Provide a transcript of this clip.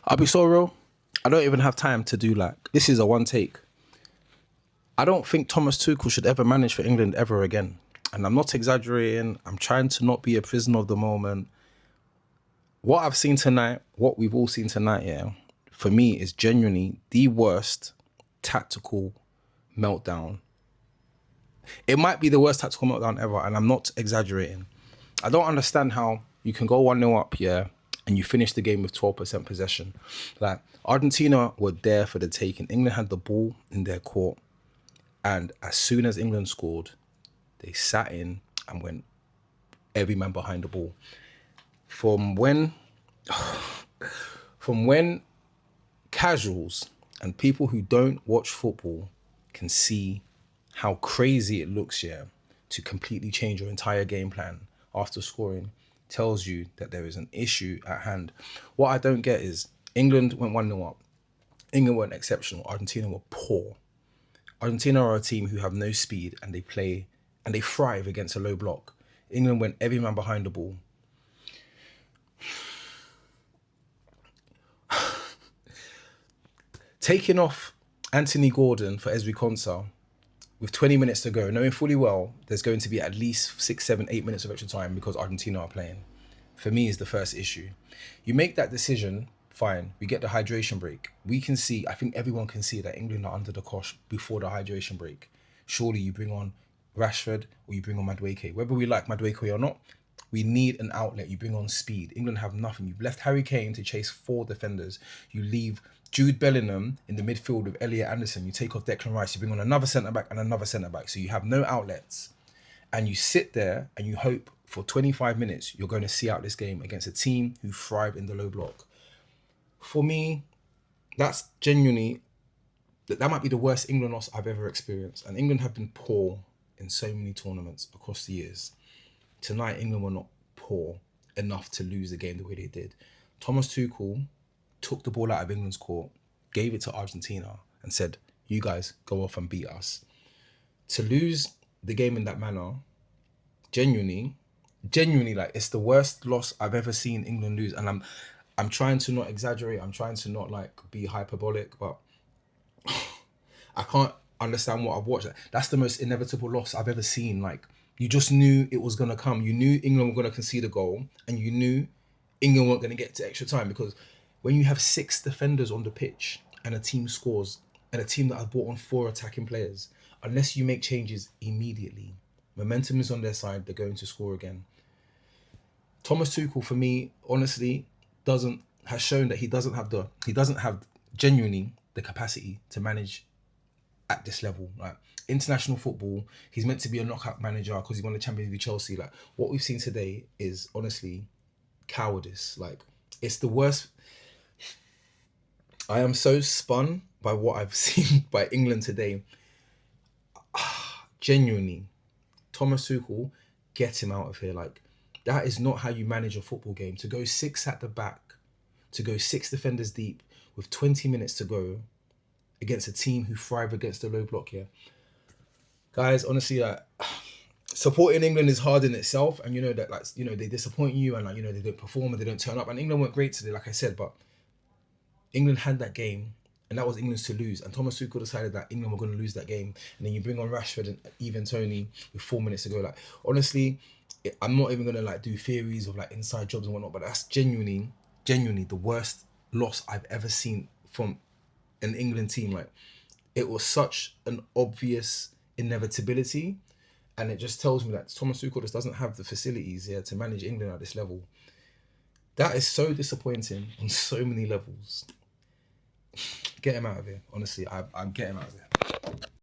I'll be so real. I don't even have time to do this is a one take. I don't think Thomas Tuchel should ever manage for England ever again. And I'm not exaggerating. I'm trying to not be a prisoner of the moment. What I've seen tonight, what we've all seen tonight, yeah, for me is genuinely the worst tactical meltdown. It might be the worst tactical meltdown ever, and I'm not exaggerating. I don't understand how you can go 1-0 up, yeah, and you finish the game with 12% possession. Like, Argentina were there for the taking. England had the ball in their court, and as soon as England scored, they sat in and went every man behind the ball. From when casuals and people who don't watch football can see how crazy it looks, yeah, to completely change your entire game plan after scoring, tells you that there is an issue at hand. What I don't get is England went 1-0 up. England weren't exceptional. Argentina were poor. Argentina are a team who have no speed and they play and they thrive against a low block. England went every man behind the ball. Taking off Anthony Gordon for Ezri Konsa with 20 minutes to go, knowing fully well there's going to be at least 6, 7, 8 minutes of extra time because Argentina are playing, for me is the first issue. You make that decision, fine. We get the hydration break. We can see, I think everyone can see that England are under the cosh before the hydration break. Surely you bring on Rashford or you bring on Madueke. Whether we like Madueke or not, we need an outlet. You bring on speed. England have nothing. You've left Harry Kane to chase 4 defenders. You leave Jude Bellingham in the midfield with Elliot Anderson. You take off Declan Rice. You bring on another centre-back and another centre-back. So you have no outlets. And you sit there and you hope for 25 minutes you're going to see out this game against a team who thrive in the low block. For me, that's genuinely, that might be the worst England loss I've ever experienced. And England have been poor in so many tournaments across the years. Tonight, England were not poor enough to lose the game the way they did. Thomas Tuchel took the ball out of England's court, gave it to Argentina and said, you guys go off and beat us. To lose the game in that manner, genuinely, like, it's the worst loss I've ever seen England lose. And I'm trying to not exaggerate. I'm trying to not be hyperbolic, but I can't understand what I've watched. That's the most inevitable loss I've ever seen. You just knew it was going to come. You knew England were going to concede a goal and you knew England weren't going to get to extra time, because when you have 6 defenders on the pitch and a team scores, and a team that has brought on 4 attacking players, unless you make changes immediately, momentum is on their side, they're going to score again. Thomas Tuchel, for me, honestly, has shown that he doesn't have genuinely the capacity to manage at this level. International football, he's meant to be a knockout manager because he won the Champions League with Chelsea. What we've seen today is honestly cowardice. It's the worst. I am so spun by what I've seen by England today. Genuinely, Thomas Tuchel, get him out of here. That is not how you manage a football game. To go 6 at the back, to go 6 defenders deep with 20 minutes to go against a team who thrive against the low block here. Guys, honestly, supporting England is hard in itself, and they disappoint you, and they don't perform and they don't turn up. And England weren't great today, like I said, but England had that game, and that was England's to lose. And Thomas Tuchel decided that England were going to lose that game, and then you bring on Rashford and even Tony with 4 minutes to go. Honestly, I'm not even going to do theories of inside jobs and whatnot, but that's genuinely the worst loss I've ever seen from an England team. It was such an obvious inevitability, and it just tells me that Thomas Tuchel just doesn't have the facilities here to manage England at this level. That is so disappointing on so many levels. Get him out of here. Honestly, I'm getting him out of here.